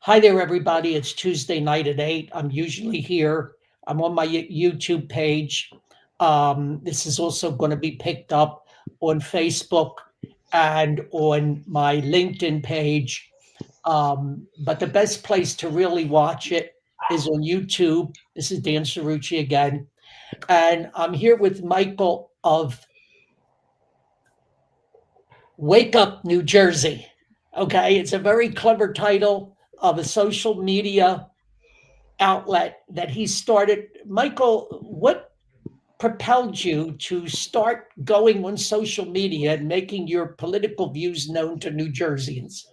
Hi there, everybody. It's Tuesday night at 8. I'm usually here. I'm on my YouTube page. This is also going to be picked up on Facebook and on my LinkedIn page. But the best place to really watch it is on YouTube. This is Dan Cerrucci again. And I'm here with Michael of Wake Up New Jersey. Okay, it's a very clever title of a social media outlet that he started. Michael, what propelled you to start going on social media and making your political views known to New Jerseyans?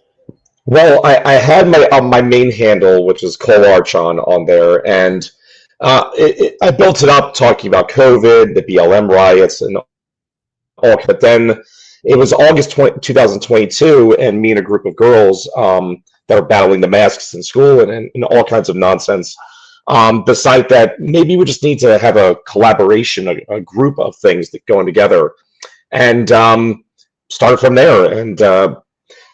Well, I had my main handle, which is Cole Archon, on there, and I built it up talking about COVID, the BLM riots, and all. But then it was August 2022, and me and a group of girls that are battling the masks in school and all kinds of nonsense decided that maybe we just need to have a collaboration, a group of things that going together, and started from there. And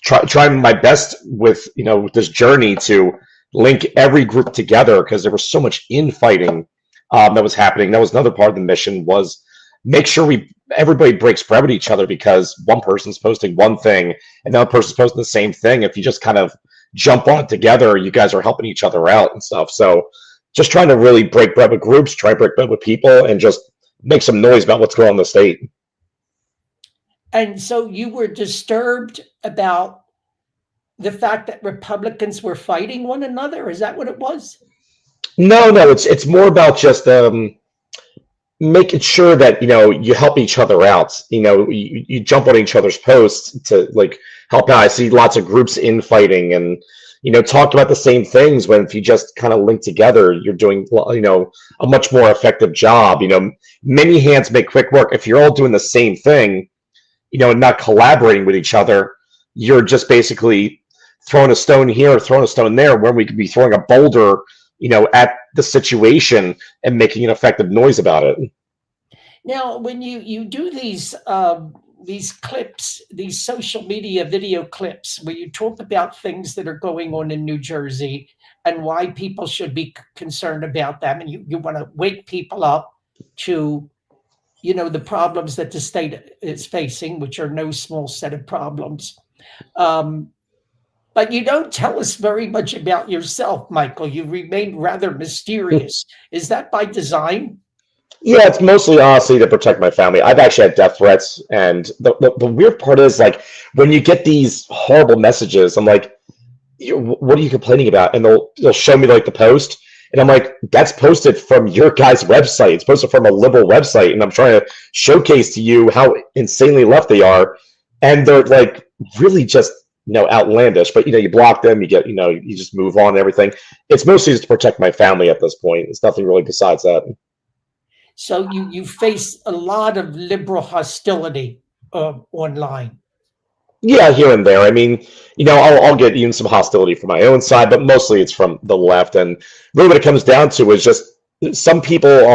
trying my best with with this journey to link every group together because there was so much infighting that was happening. That was another part of the mission, was make sure we everybody breaks bread with each other, because one person's posting one thing and the other person's posting the same thing. If you just kind of jump on it together, you guys are helping each other out and stuff. So just trying to really break bread with groups, try to break bread with people, and just make some noise about what's going on in the state. And so you were disturbed about the fact that Republicans were fighting one another. Is that what it was? No, it's more about just making sure that you help each other out. You jump on each other's posts to like help out. I see lots of groups infighting and talk about the same things, when if you just kind of link together, you're doing a much more effective job. Many hands make quick work. If you're all doing the same thing, and not collaborating with each other, you're just basically throwing a stone here or throwing a stone there, when we could be throwing a boulder at the situation and making an effective noise about it. Now, when you do these clips, these social media video clips, where you talk about things that are going on in New Jersey and why people should be concerned about them, and you want to wake people up to the problems that the state is facing, which are no small set of problems. Um, but you don't tell us very much about yourself, Michael. You remain rather mysterious. Is that by design? Yeah, it's mostly honestly to protect my family. I've actually had death threats, and the weird part is, like, when you get these horrible messages, I'm like, what are you complaining about? And they'll show me like the post, and I'm like, that's posted from your guy's website. It's posted from a liberal website, and I'm trying to showcase to you how insanely left they are, and they're like really just outlandish. But you block them, you get you just move on and everything. It's mostly just to protect my family at this point. It's nothing really besides that. So you face a lot of liberal hostility online. Yeah, here and there. I mean, I'll get even some hostility from my own side, but mostly it's from the left. And really, what it comes down to is just some people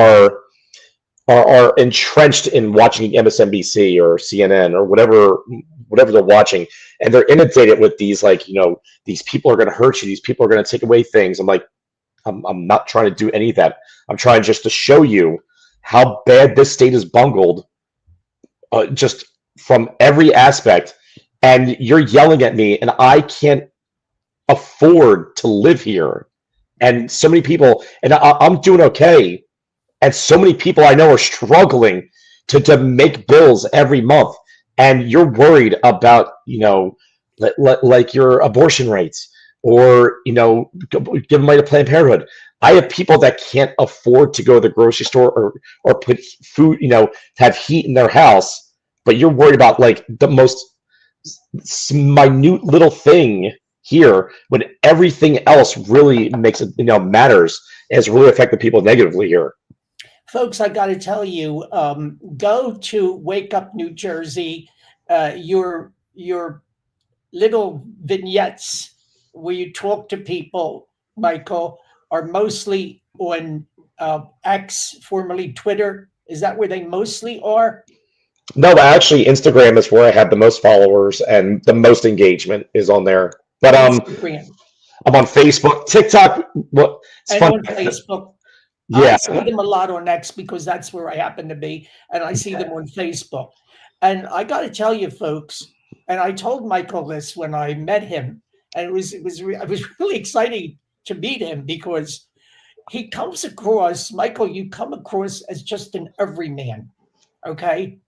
are entrenched in watching MSNBC or CNN or whatever they're watching, and they're inundated with these, like, these people are going to hurt you, these people are going to take away things. I'm like, I'm not trying to do any of that. I'm trying just to show you how bad this state is bungled, just from every aspect. And you're yelling at me, and I can't afford to live here. And so many people, and I'm doing okay, and so many people I know are struggling to make bills every month. And you're worried about, like your abortion rates, or give money to Planned Parenthood. I have people that can't afford to go to the grocery store, or put food, have heat in their house, but you're worried about like the most minute little thing here, when everything else really makes it, matters, and it's really affected people negatively here. Folks, I got to tell you, go to Wake Up New Jersey. Your little vignettes where you talk to people, Michael, are mostly on X, formerly Twitter. Is that where they mostly are? No, actually, Instagram is where I have the most followers and the most engagement is on there. But Instagram. I'm on Facebook, TikTok. Well, it's And fun. on Facebook. I Yeah. see them a lot on X because that's where I happen to be, and I see them on Facebook. And I got to tell you, folks, and I told Michael this when I met him, and it was really exciting to meet him because he comes across, Michael, you come across as just an everyman. Okay,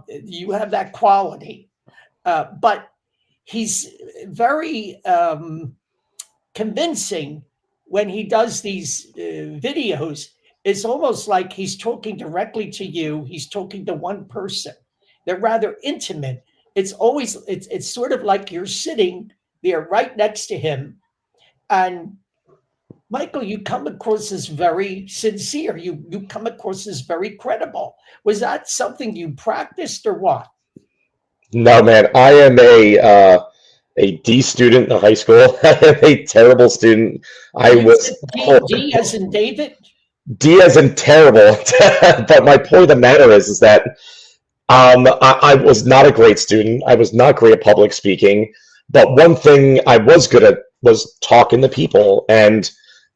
you have that quality, but he's very convincing when he does these videos. It's almost like he's talking directly to you. He's talking to one person. They're rather intimate. It's sort of like you're sitting there right next to him. And Michael, you come across as very sincere. You come across as very credible. Was that something you practiced or what? No, man, I am a D student in high school. I am a terrible student. I You was said D as in David? D as in terrible. But my point of the matter is that I was not a great student. I was not great at public speaking. But one thing I was good at was talking to people. And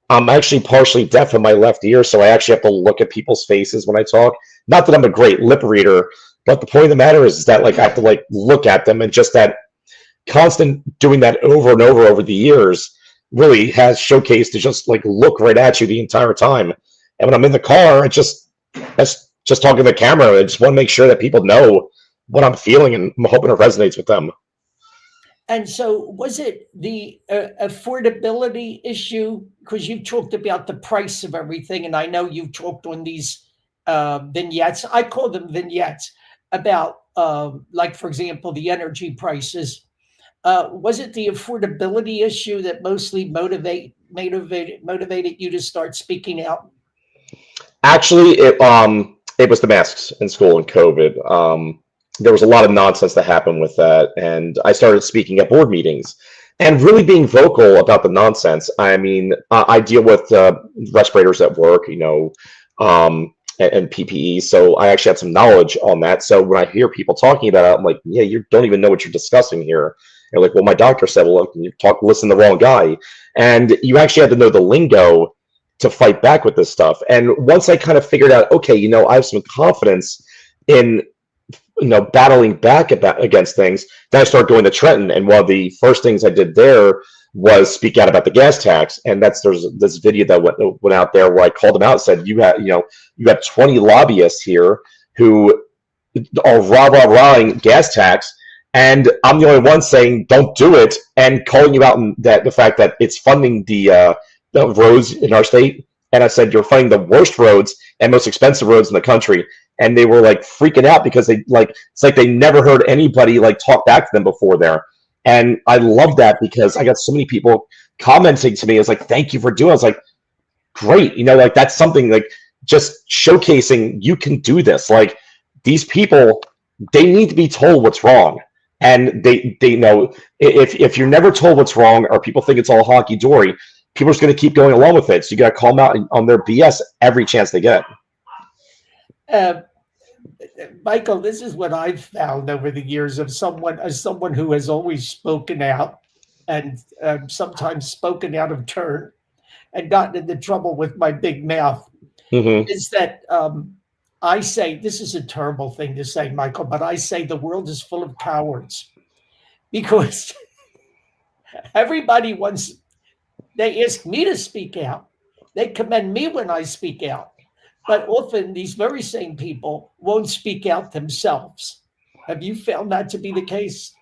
I'm actually partially deaf in my left ear, so I actually have to look at people's faces when I talk. Not that I'm a great lip reader, but the point of the matter is that like I have to like look at them, and just that constant doing that over and over the years really has showcased to just like look right at you the entire time. And when I'm in the car, that's just talking to the camera. I just want to make sure that people know what I'm feeling, and I'm hoping it resonates with them. And so, was it the affordability issue? Because you talked about the price of everything, and I know you've talked on these vignettes. I call them vignettes about, like, for example, the energy prices. Was it the affordability issue that mostly motivated you to start speaking out? Actually, it was the masks in school and COVID. There was a lot of nonsense that happened with that, and I started speaking at board meetings and really being vocal about the nonsense. I mean, I deal with respirators at work, and PPE, so I actually have some knowledge on that. So when I hear people talking about it, I'm like, yeah, you don't even know what you're discussing here. They're like, well, my doctor said, well, look, listen to the wrong guy. And you actually have to know the lingo to fight back with this stuff. And once I kind of figured out, okay, I have some confidence in battling back against things, then I started going to Trenton. And one of the first things I did there was speak out about the gas tax. And there's this video that went out there where I called them out and said, you have 20 lobbyists here who are rah-rah-rahing gas tax, and I'm the only one saying don't do it, and calling you out on the fact that it's funding the roads in our state. And I said, you're funding the worst roads and most expensive roads in the country. And they were like freaking out because it's like they never heard anybody like talk back to them before there. And I love that because I got so many people commenting to me. It's like, thank you for doing it. I was like, great. Like that's something like just showcasing you can do this. Like these people, they need to be told what's wrong. And they know if you're never told what's wrong, or people think it's all honky dory, people are just going to keep going along with it. So you got to call them out on their BS every chance they get. Michael, this is what I've found over the years as someone who has always spoken out, and sometimes spoken out of turn and gotten into trouble with my big mouth, is that I say, this is a terrible thing to say, Michael, but I say the world is full of cowards, because everybody they ask me to speak out. They commend me when I speak out. But often these very same people won't speak out themselves. Have you found that to be the case?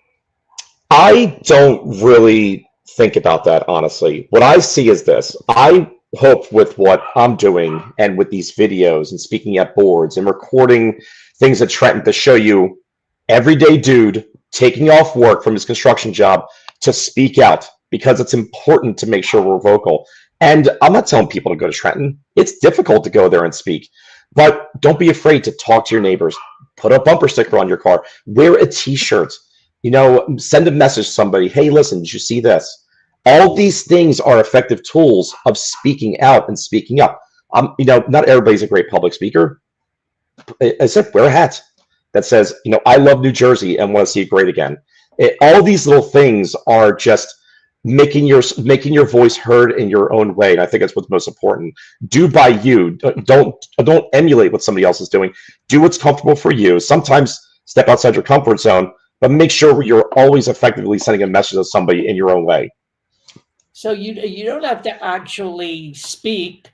I don't really think about that, honestly. What I see is this. I hope with what I'm doing and with these videos and speaking at boards and recording things at Trenton to show you everyday dude taking off work from his construction job to speak out, because it's important to make sure we're vocal. And I'm not telling people to go to Trenton. It's difficult to go there and speak. But don't be afraid to talk to your neighbors. Put a bumper sticker on your car. Wear a T-shirt. Send a message to somebody. Hey, listen, did you see this? All these things are effective tools of speaking out and speaking up. Not everybody's a great public speaker. I said, wear a hat that says, I love New Jersey and want to see it great again. All these little things are just making your voice heard in your own way. And I think that's what's most important. Do by you. Don't emulate what somebody else is doing. Do what's comfortable for you. Sometimes step outside your comfort zone, but make sure you're always effectively sending a message to somebody in your own way. So you don't have to actually speak.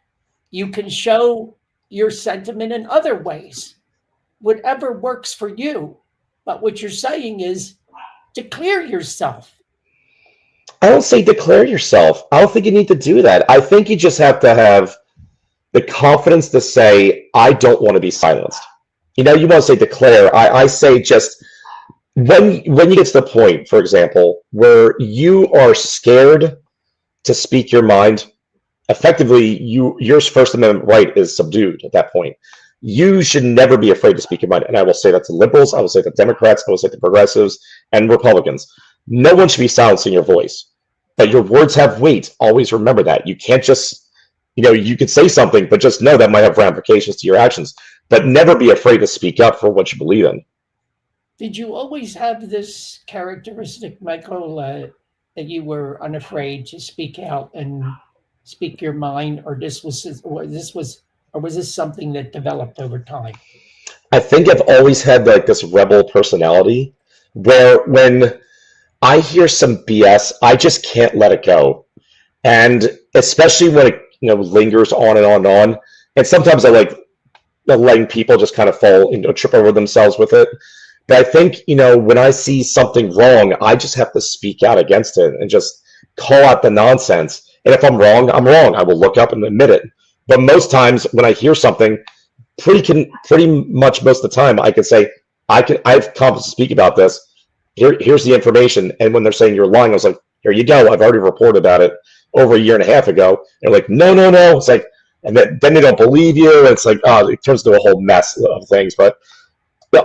You can show your sentiment in other ways, whatever works for you. But what you're saying is declare yourself. I don't say declare yourself. I don't think you need to do that. I think you just have to have the confidence to say, I don't want to be silenced. You want to say declare. I say just when you get to the point, for example, where you are scared to speak your mind, effectively, your First Amendment right is subdued at that point. You should never be afraid to speak your mind. And I will say that to liberals, I will say to Democrats, I will say to progressives and Republicans. No one should be silencing your voice, but your words have weight. Always remember that. You can't just, you could say something, but just know that might have ramifications to your actions. But never be afraid to speak up for what you believe in. Did you always have this characteristic, Michael, that you were unafraid to speak out and speak your mind, or was this something that developed over time? I think I've always had like this rebel personality where when I hear some BS, I just can't let it go. And especially when it lingers on and on and on. And sometimes I like letting people just kind of fall trip over themselves with it. But I think, when I see something wrong, I just have to speak out against it and just call out the nonsense. And if I'm wrong, I'm wrong. I will look up and admit it. But most times when I hear something, pretty much most of the time, I can say, I have confidence to speak about this. Here's the information. And when they're saying you're lying, I was like, here you go. I've already reported about it over a year and a half ago. And they're like, no. It's like, and then they don't believe you. And it's like, it turns into a whole mess of things. But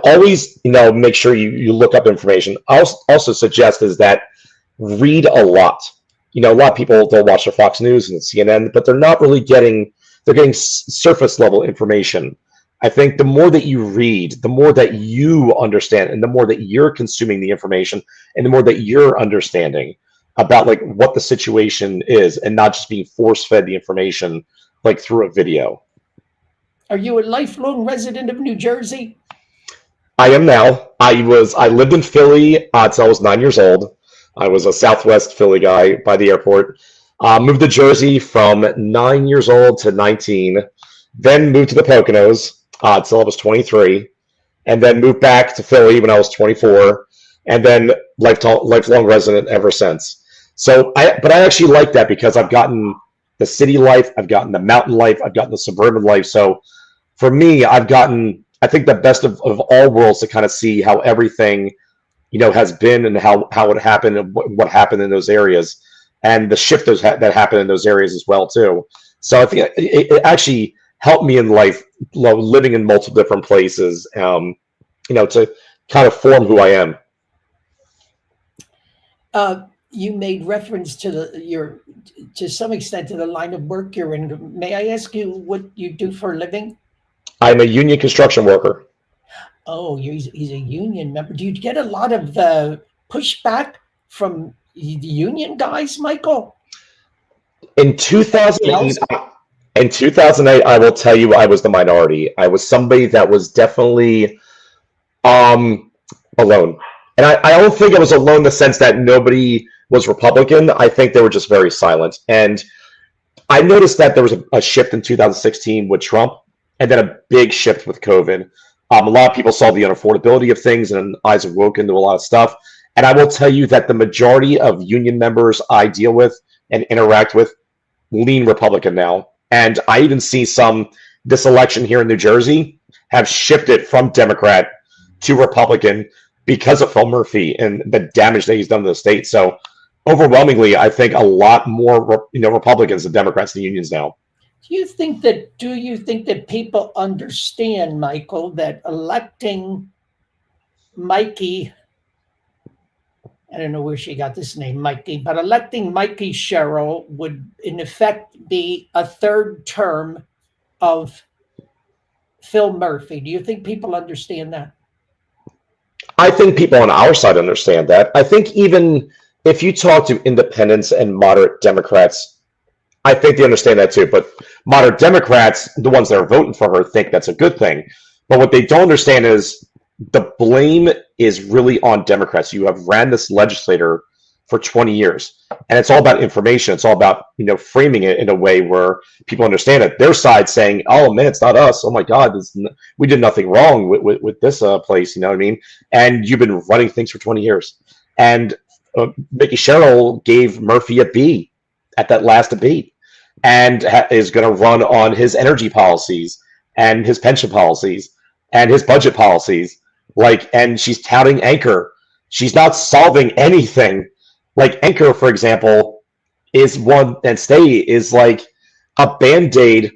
always, make sure you look up information. I also suggest is that read a lot. A lot of people don't watch their Fox News and CNN, but they're not really getting surface level information. I think the more that you read, the more that you understand, and the more that you're consuming the information, and the more that you're understanding about like what the situation is, and not just being force fed the information like through a video. Are you a lifelong resident of New Jersey? I am now. I lived in Philly until I was 9 years old. I was a Southwest Philly guy by the airport. Moved to Jersey from 9 years old to 19. Then moved to the Poconos until I was 23. And then moved back to Philly when I was 24. And then lifelong resident ever since. So, but I actually like that because I've gotten the city life, I've gotten the mountain life, I've gotten the suburban life. So for me, I've gotten, I think, the best of all worlds to kind of see how everything, has been and how it happened and what happened in those areas and the shift that happened in those areas as well too. So I think it actually helped me in life, living in multiple different places, to kind of form who I am. You made reference to to some extent to the line of work you're in. May I ask you what you do for a living? I'm a union construction worker. Oh, he's a union member. Do you get a lot of pushback from the union guys, Michael? In 2008, I will tell you, I was the minority. I was somebody that was definitely alone. And I don't think I was alone in the sense that nobody was Republican. I think they were just very silent. And I noticed that there was a shift in 2016 with Trump, and then a big shift with COVID. A lot of people saw the unaffordability of things, and eyes have woken to a lot of stuff. And I will tell you that the majority of union members I deal with and interact with lean Republican now. And I even see this election here in New Jersey have shifted from Democrat to Republican because of Phil Murphy and the damage that he's done to the state. So overwhelmingly, I think a lot more Republicans than Democrats in the unions now. Do you think that people understand, Michael, that electing Mikey, I don't know where she got this name, Mikey, but electing Mikey Sherrill would in effect be a third term of Phil Murphy? Do you think people understand that? I think people on our side understand that. I think even if you talk to independents and moderate Democrats, I think they understand that too. But moderate Democrats, the ones that are voting for her, think that's a good thing. But what they don't understand is the blame is really on Democrats. You have ran this legislator for 20 years, and it's all about information. It's all about framing it in a way where people understand it. Their side saying, "Oh man, it's not us. Oh my God, we did nothing wrong with this place." You know what I mean? And you've been running things for 20 years, and Mickey Sherrill gave Murphy a B at that last debate, and is going to run on his energy policies and his pension policies and his budget policies. And she's touting Anchor. She's not solving anything. Like Anchor, for example, is one, and Stay is like a Band-Aid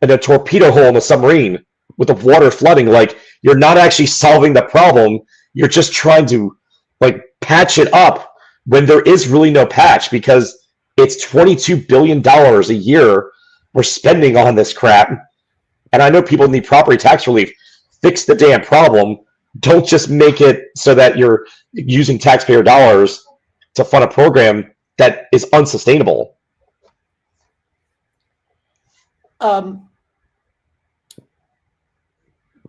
and a torpedo hole in a submarine with the water flooding. Like, you're not actually solving the problem. You're just trying to patch it up when there is really no patch, because it's $22 billion a year we're spending on this crap. And I know people need property tax relief. Fix the damn problem. Don't just make it so that you're using taxpayer dollars to fund a program that is unsustainable.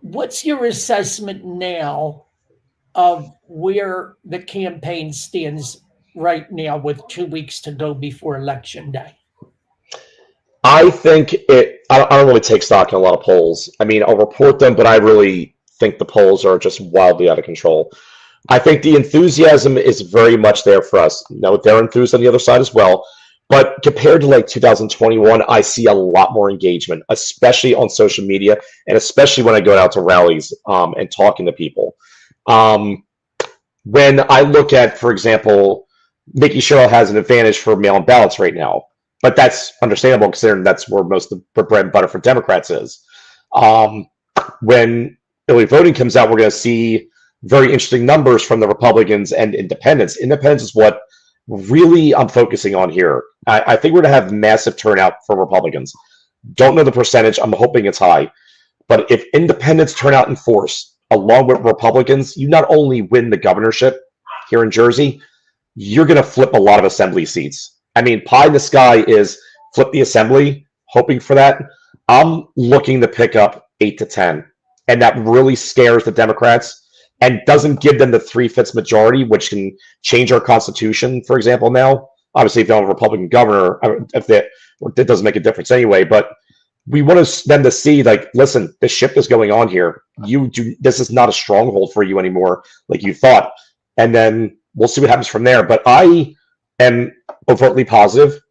What's your assessment now of where the campaign stands right now with 2 weeks to go before Election Day? I think I don't really take stock in a lot of polls. I mean, I'll report them, but I really think the polls are just wildly out of control. I think the enthusiasm is very much there for us. They're enthused on the other side as well. But compared to 2021, I see a lot more engagement, especially on social media, and especially when I go out to rallies and talking to people. When I look at, for example, Mickey Sherrill has an advantage for mail-in ballots right now, but that's understandable considering that's where most of the bread and butter for Democrats is. When early voting comes out, we're going to see very interesting numbers from the Republicans and independents. Independents is what really I'm focusing on here. I think we're going to have massive turnout for Republicans. Don't know the percentage. I'm hoping it's high. But if independents turn out in force, along with Republicans, you not only win the governorship here in Jersey, you're going to flip a lot of assembly seats. I mean, pie in the sky is flip the assembly, hoping for that. I'm looking to pick up 8 to 10. And that really scares the Democrats and doesn't give them the 3/5 majority, which can change our Constitution, for example, now. Obviously, if you don't have a Republican governor, it doesn't make a difference anyway. But we want them to see, listen, the ship is going on here. This is not a stronghold for you anymore, like you thought. And then we'll see what happens from there. But I am overtly positive.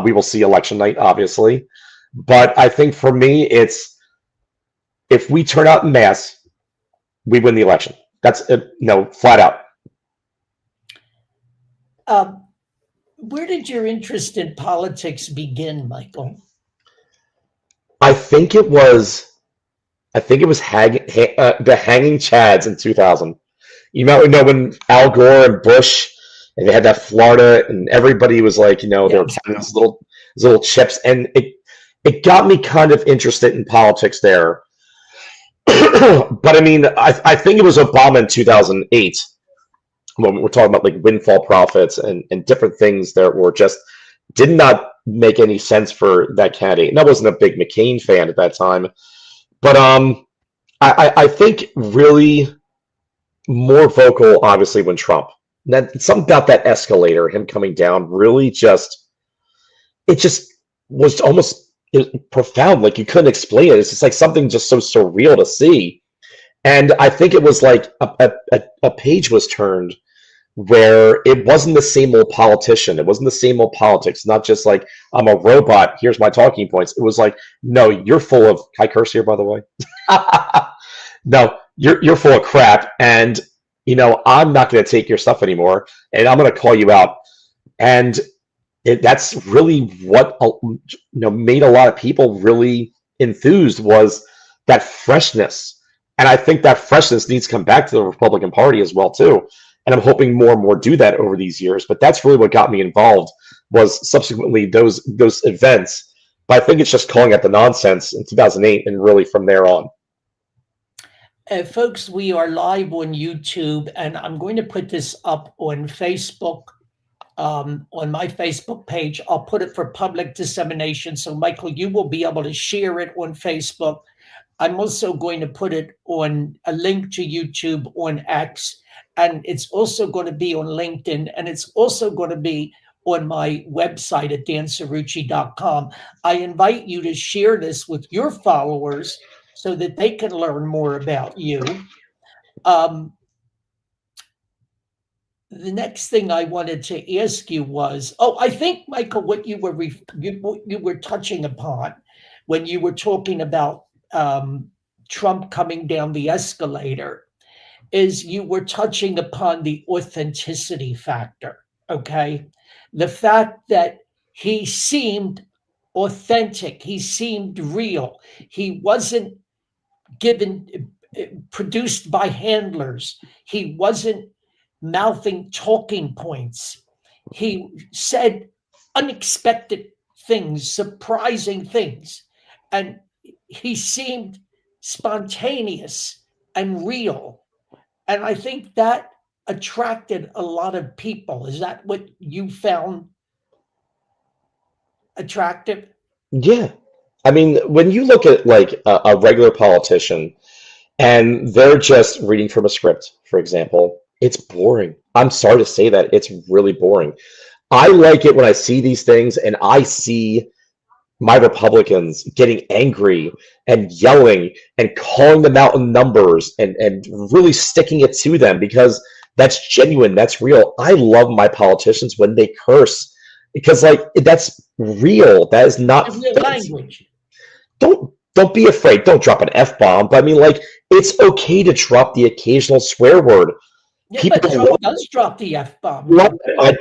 We will see election night, obviously. But I think for me, it's if we turn out in mass, we win the election. That's flat out. Where did your interest in politics begin, Michael? I think it was the Hanging Chads in 2000. You know when Al Gore and Bush, and they had that Florida, and everybody was they were counting those little chips, and it got me kind of interested in politics there. But I mean, I think it was Obama in 2008 when we're talking about windfall profits and different things that were just did not make any sense for that candidate. And I wasn't a big McCain fan at that time, but I think really more vocal, obviously, when Trump. That something about that escalator, him coming down, really just was almost profound. You couldn't explain it. It's just something just so surreal to see. And I think it was a page was turned where it wasn't the same old politician. It wasn't the same old politics. Not just I'm a robot. Here's my talking points. It was no, you're full of. Can I curse here, by the way? No, you're full of crap, and I'm not going to take your stuff anymore, and I'm going to call you out. And that's really what made a lot of people really enthused, was that freshness. And I think that freshness needs to come back to the Republican Party as well too. And I'm hoping more and more do that over these years. But that's really what got me involved, was subsequently those events. But I think it's just calling out the nonsense in 2008 and really from there on. Folks, we are live on YouTube, and I'm going to put this up on Facebook on my Facebook page. I'll put it for public dissemination. So, Michael, you will be able to share it on Facebook. I'm also going to put it on a link to YouTube on X, and it's also going to be on LinkedIn, and it's also going to be on my website at dancerucci.com. I invite you to share this with your followers so that they can learn more about you. The next thing I wanted to ask you was, I think, Michael, what you were touching upon when you were talking about Trump coming down the escalator is you were touching upon the authenticity factor, okay? The fact that he seemed authentic, he seemed real, he wasn't produced by handlers, he wasn't mouthing talking points. He said unexpected things, surprising things, and he seemed spontaneous and real. And I think that attracted a lot of people. Is that what you found attractive? Yeah. I mean, when you look at like a regular politician and they're just reading from a script, for example, it's boring. I'm sorry to say that. It's really boring. I like it when I see these things and I see my Republicans getting angry and yelling and calling them out in numbers and really sticking it to them because that's genuine, that's real. I love my politicians when they curse because like that's real. That is not Real language. Don't be afraid. Don't drop an F-bomb. But I mean, like, it's okay to drop the occasional swear word. Yeah, People but Trump does drop the F-bomb.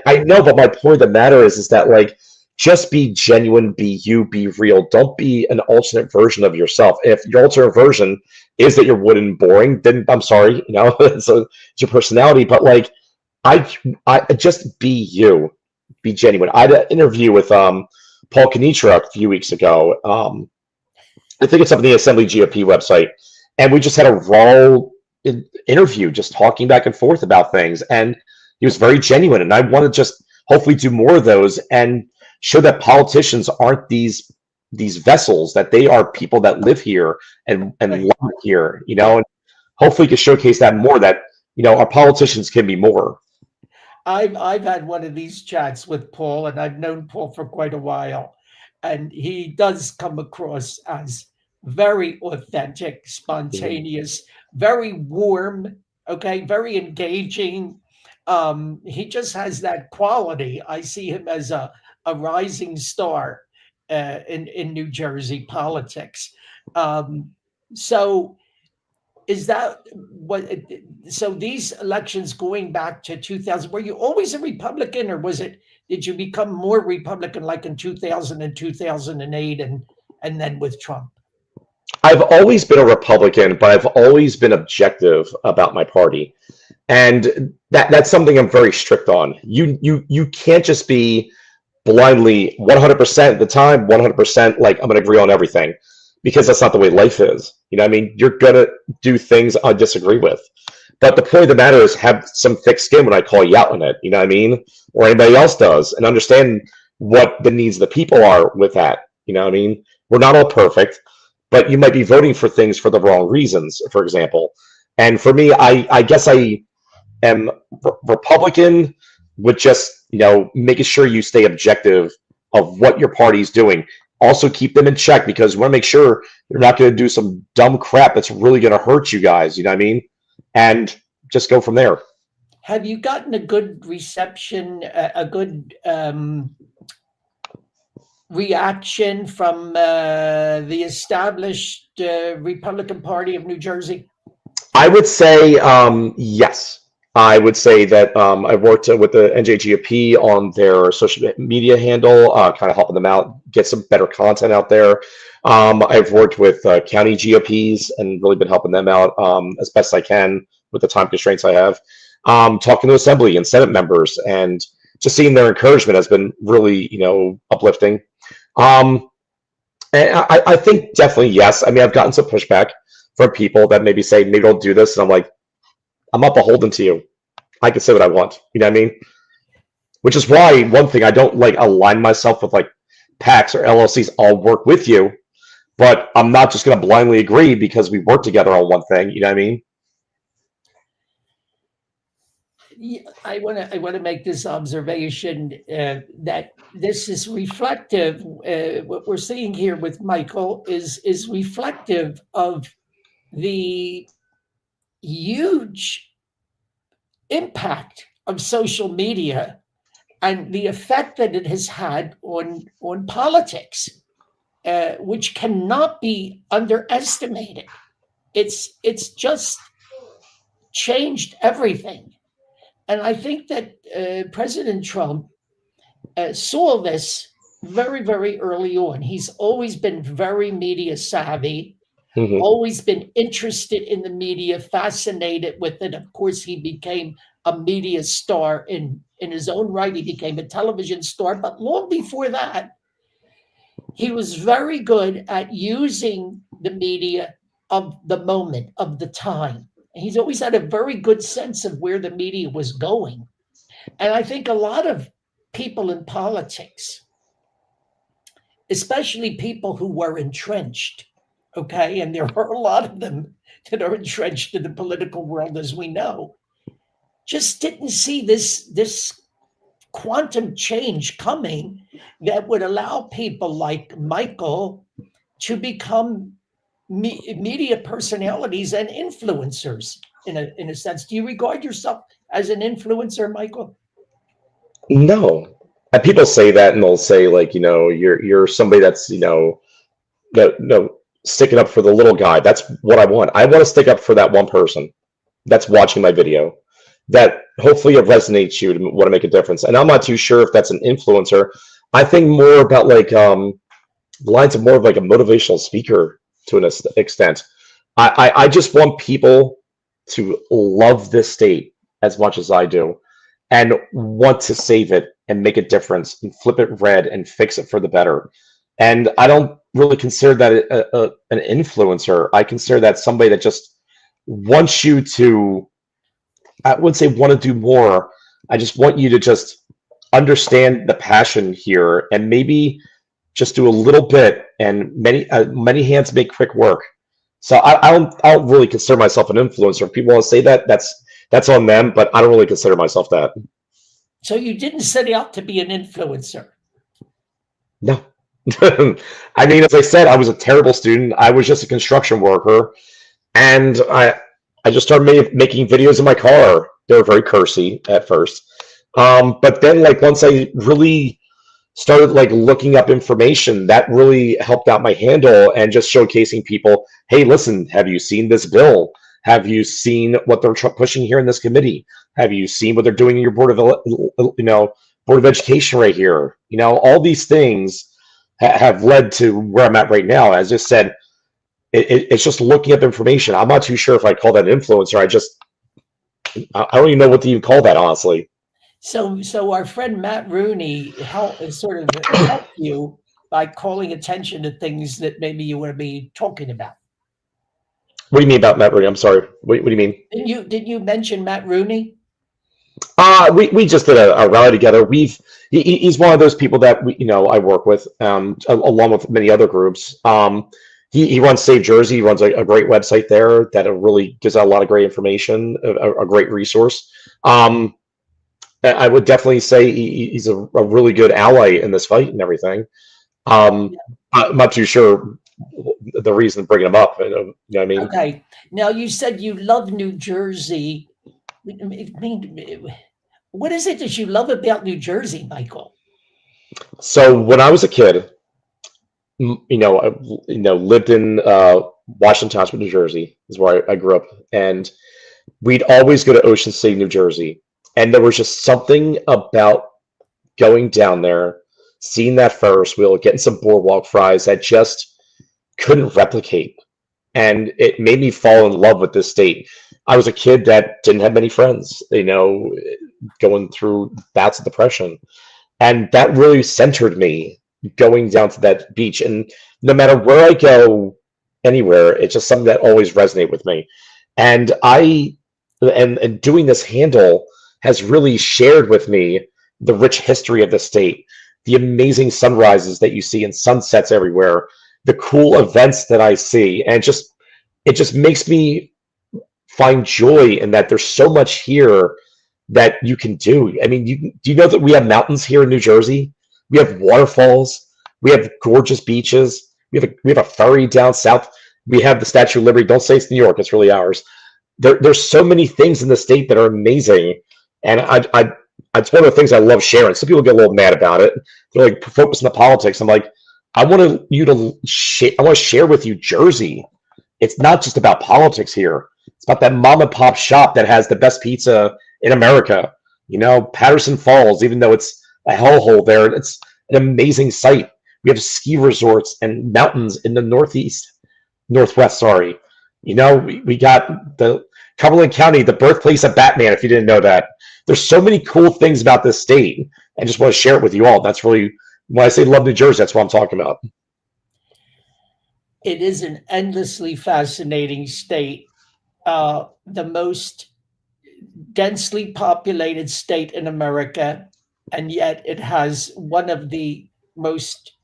I know, but my point of the matter is that like just be genuine, be you, be real. Don't be an alternate version of yourself. If your alternate version is that you're wooden and boring, then I'm sorry, it's your personality. But like, I just be you, be genuine. I had an interview with Paul Kenitra a few weeks ago. I think it's up on the Assembly GOP website, and we just had a raw interview, just talking back and forth about things, and he was very genuine. And I want to just hopefully do more of those and show that politicians aren't these vessels, that they are people that live here and Right. love here, and hopefully can showcase that more, that our politicians can be more. I've had one of these chats with Paul, and I've known Paul for quite a while, and he does come across as very authentic, spontaneous, very warm, okay, very engaging. He just has that quality. I see him as a rising star in New Jersey politics. So is that what? So these elections going back to 2000, were you always a Republican, or did you become more Republican like in 2000 and 2008, and then with Trump? I've always been a Republican, but I've always been objective about my party, and that's something I'm very strict on. You can't just be blindly 100% of the time 100% like I'm going to agree on everything, because that's not the way life is. I mean, you're going to do things I disagree with, but the point of the matter is have some thick skin when I call you out on it. You know what I mean? Or anybody else does, and understand what the needs of the people are with that. You know what I mean? We're not all perfect, but you might be voting for things for the wrong reasons, for example. And for me, I guess I am Republican with just, making sure you stay objective of what your party's doing. Also keep them in check, because you want to make sure you're not going to do some dumb crap that's really going to hurt you guys. You know what I mean? And just go from there. Have you gotten a good reception, a good reaction from the established Republican Party of New Jersey? I would say yes. I would say that I've worked with the NJGOP on their social media handle, kind of helping them out, get some better content out there. I've worked with county GOPs and really been helping them out as best I can with the time constraints I have. Talking to Assembly and Senate members, and just seeing their encouragement has been really, uplifting. And I think definitely yes. I mean, I've gotten some pushback from people that maybe say, maybe don't do this. And I'm like, I'm not beholden to you. I can say what I want. You know what I mean? which is why one thing I don't like align myself with like PACs or LLCs. I'll work with you, but I'm not just going to blindly agree because we work together on one thing. You know what I mean? Yeah, I want to make this observation that this is reflective. What we're seeing here with Michael is reflective of the huge impact of social media and the effect that it has had on politics, which cannot be underestimated. It's just changed everything. And I think that President Trump saw this very, very early on. He's always been very media savvy, Hmm. always been interested in the media, fascinated with it. Of course, he became a media star in his own right. He became a television star. But long before that, he was very good at using the media of the moment, of the time. He's always had a very good sense of where the media was going. And I think a lot of people in politics, especially people who were entrenched, okay, and there are a lot of them that are entrenched in the political world, as we know, just didn't see this quantum change coming that would allow people like Michael to become media personalities and influencers in a sense. Do you regard yourself as an influencer, Michael? No. And people say that, and they'll say like, you're somebody that's, no, sticking up for the little guy. That's what I want. I want to stick up for that one person that's watching my video, that hopefully it resonates you to want to make a difference. And I'm not too sure if that's an influencer. I think more about like lines of more of like a motivational speaker to an extent. I just want people to love this state as much as I do and want to save it and make a difference and flip it red and fix it for the better. And I don't really consider that an influencer. I consider that somebody that just wants you to, I wouldn't say want to do more. I just want you to just understand the passion here and maybe just do a little bit. And many hands make quick work. So I don't really consider myself an influencer. If people want to say that, that's on them. But I don't really consider myself that. So you didn't set out to be an influencer. No. I mean, as I said, I was a terrible student. I was just a construction worker, and I just started making videos in my car. They were very cursy at first, but then like once I really started like looking up information, that really helped out my handle and just showcasing people. Hey, listen, have you seen this bill? Have you seen what they're pushing here in this committee? Have you seen what they're doing in your board of education right here? All these things have led to where I'm at right now. As I just said, it's just looking up information. I'm not too sure if I call that influencer. I don't even know what to even call that, honestly. So our friend Matt Rooney helped you by calling attention to things that maybe you want to be talking about. What do you mean about Matt Rooney? I'm sorry. What do you mean? Didn't you mention Matt Rooney? We just did a rally together. He's one of those people that I work with, along with many other groups. He runs Save Jersey. He runs a great website there that really gives out a lot of great information, a great resource. I would definitely say he's a really good ally in this fight and everything. I'm not too sure the reason bringing him up. You know what I mean? Okay. Now you said you love New Jersey. I mean, what is it that you love about New Jersey, Michael? So when I was a kid, I lived in Washington Township, New Jersey, is where I grew up, and we'd always go to Ocean City, New Jersey, and there was just something about going down there, seeing that Ferris wheel, getting some boardwalk fries that just couldn't replicate, and it made me fall in love with this state. I was a kid that didn't have many friends, going through bouts of depression, and that really centered me going down to that beach. And no matter where I go, anywhere, it's just something that always resonated with me. And and doing this handle has really shared with me the rich history of the state, the amazing sunrises that you see and sunsets everywhere, the cool events that I see, and it just makes me find joy in that there's so much here that you can do. I mean, do you know that we have mountains here in New Jersey? We have waterfalls. We have gorgeous beaches. We have a ferry down south. We have the Statue of Liberty. Don't say it's New York; it's really ours. There's so many things in the state that are amazing, and it's one of the things I love sharing. Some people get a little mad about it. They're like focusing on the politics. I'm like, I want to share with you Jersey. It's not just about politics here. It's about that mom and pop shop that has the best pizza in America. You know, Patterson Falls, even though it's a hellhole there, it's an amazing site. We have ski resorts and mountains in the northwest, sorry. You know, we got the Cumberland County, the birthplace of Batman, if you didn't know that. There's so many cool things about this state. I just want to share it with you all. That's really, when I say love New Jersey, that's what I'm talking about. It is an endlessly fascinating state. The most densely populated state in America, and yet it has one of the most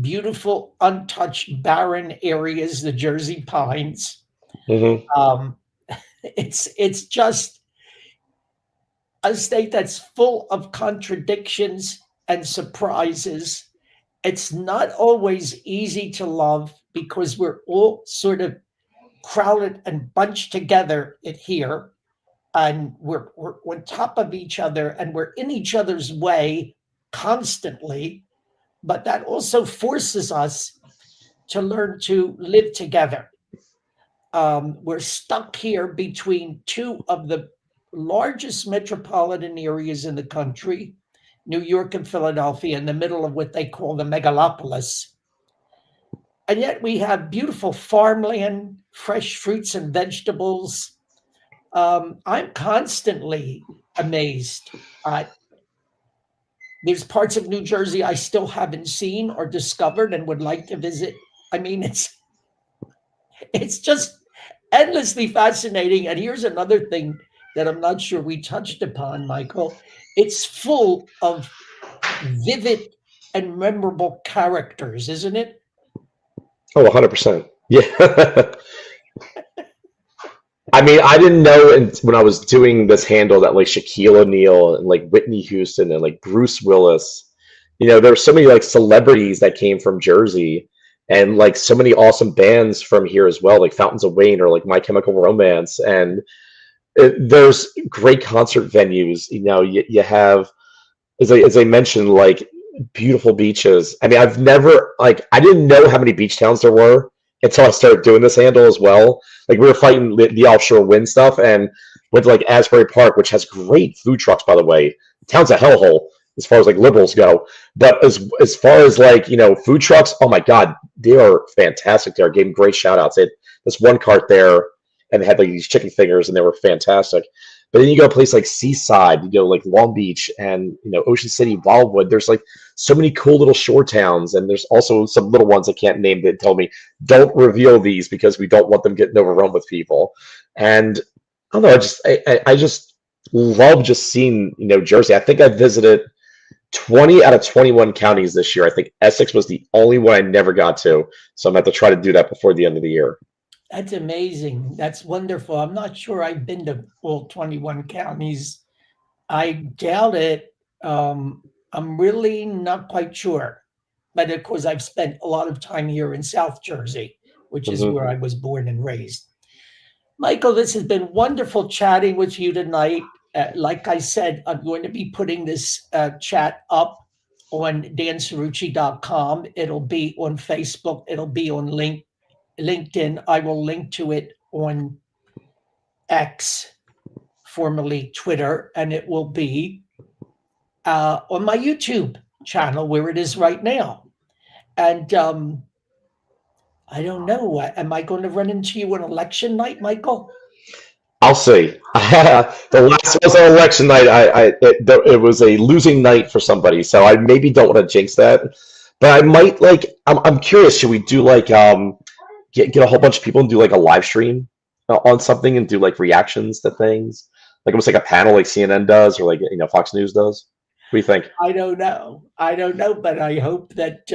beautiful, untouched, barren areas, the Jersey Pines. Mm-hmm. It's just a state that's full of contradictions and surprises. It's not always easy to love because we're all sort of crowded and bunched together here, and we're on top of each other, and we're in each other's way constantly. But that also forces us to learn to live together. We're stuck here between two of the largest metropolitan areas in the country, New York and Philadelphia, in the middle of what they call the megalopolis. And yet we have beautiful farmland, fresh fruits and vegetables. I'm constantly amazed. There's parts of New Jersey I still haven't seen or discovered and would like to visit. I mean, it's just endlessly fascinating. And here's another thing that I'm not sure we touched upon, Michael. It's full of vivid and memorable characters, isn't it? Oh, 100%. Yeah. I mean, I didn't know when I was doing this handle that like Shaquille O'Neal and like Whitney Houston and like Bruce Willis, you know, there were so many like celebrities that came from Jersey, and like so many awesome bands from here as well, like Fountains of Wayne or like My Chemical Romance. And there's great concert venues. You know, you have, as I mentioned, like beautiful beaches. I mean, I didn't know how many beach towns there were until I started doing this handle as well. Like we were fighting the offshore wind stuff and went to like Asbury Park, which has great food trucks, by the way. The town's a hellhole as far as like liberals go. But as far as like, you know, food trucks, oh my God, they are fantastic there. I gave them great shout outs. They had this one cart there and they had like these chicken fingers and they were fantastic. But then you go to a place like Seaside, you go like Long Beach and, you know, Ocean City, Wildwood. There's like so many cool little shore towns. And there's also some little ones I can't name that tell me, don't reveal these because we don't want them getting overrun with people. And I don't know, I just love just seeing, you know, Jersey. I think I visited 20 out of 21 counties this year. I think Essex was the only one I never got to. So I'm going to have to try to do that before the end of the year. That's amazing. That's wonderful. I'm not sure I've been to all 21 counties. I doubt it. I'm really not quite sure. But of course, I've spent a lot of time here in South Jersey, which is where I was born and raised. Michael, this has been wonderful chatting with you tonight. Like I said, I'm going to be putting this chat up on dancerucci.com. It'll be on Facebook. It'll be on LinkedIn. I will link to it on X, formerly Twitter, and it will be on my YouTube channel where it is right now. And I don't know. Am I going to run into you on election night, Michael? I'll see. The last was an election night. It was a losing night for somebody, so I maybe don't want to jinx that. But I might like. I'm curious. Should we do like get a whole bunch of people and do like a live stream on something and do like reactions to things, like almost like a panel like CNN does or like, you know, Fox News does? do you think? I don't know. I don't know, but I hope that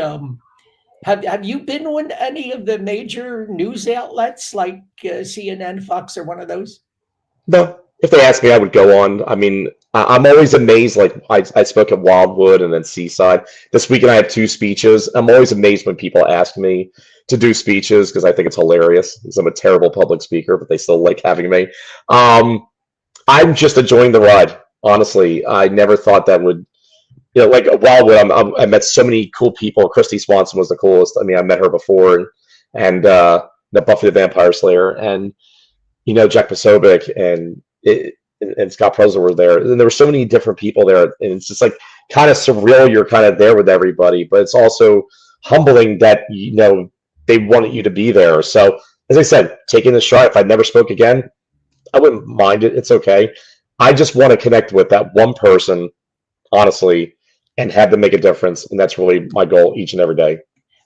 have you been on any of the major news outlets like CNN, Fox, or one of those? No. If they asked me, I would go on. I mean, I'm always amazed. Like I spoke at Wildwood and then Seaside. This weekend I have two speeches. I'm always amazed when people ask me to do speeches because I think it's hilarious. Because I'm a terrible public speaker, but they still like having me. I'm just enjoying the ride. Honestly, I never thought that would. Like Wildwood, I met so many cool people. Christy Swanson was the coolest. I mean, I met her before, and the Buffy the Vampire Slayer, and Jack Posobiec and Scott Prosser were there, and there were so many different people there, and it's just like kind of surreal. You're kind of there with everybody, but it's also humbling that they wanted you to be there. So, as I said, taking the shot. If I never spoke again, I wouldn't mind it. It's okay. I just want to connect with that one person, honestly, and have them make a difference, and that's really my goal each and every day.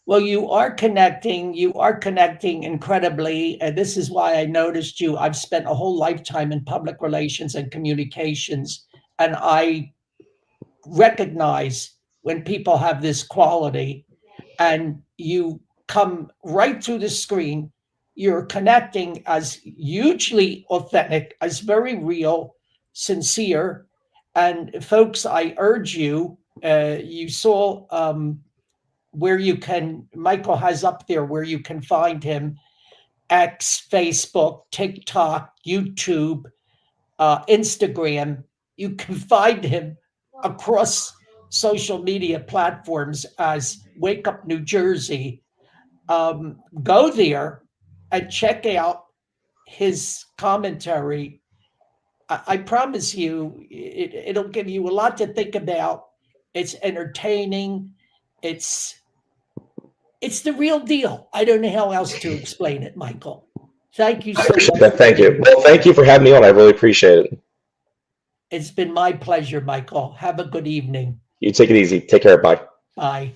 Well, you are connecting. You are connecting incredibly. And this is why I noticed you. I've spent a whole lifetime in public relations and communications. And I recognize when people have this quality and you come right through the screen, you're connecting as hugely authentic, as very real, sincere. And folks, I urge you, you saw where you can, Michael has up there where you can find him, X, Facebook, TikTok, YouTube, Instagram. You can find him across social media platforms as Wake Up New Jersey. Go there and check out his commentary. I promise you, it'll give you a lot to think about. It's entertaining. It's the real deal. I don't know how else to explain it, Michael. Thank you so I appreciate much. that. Thank you. Well, thank you for having me on. I really appreciate it. It's been my pleasure, Michael. Have a good evening. You take it easy. Take care. Bye. Bye.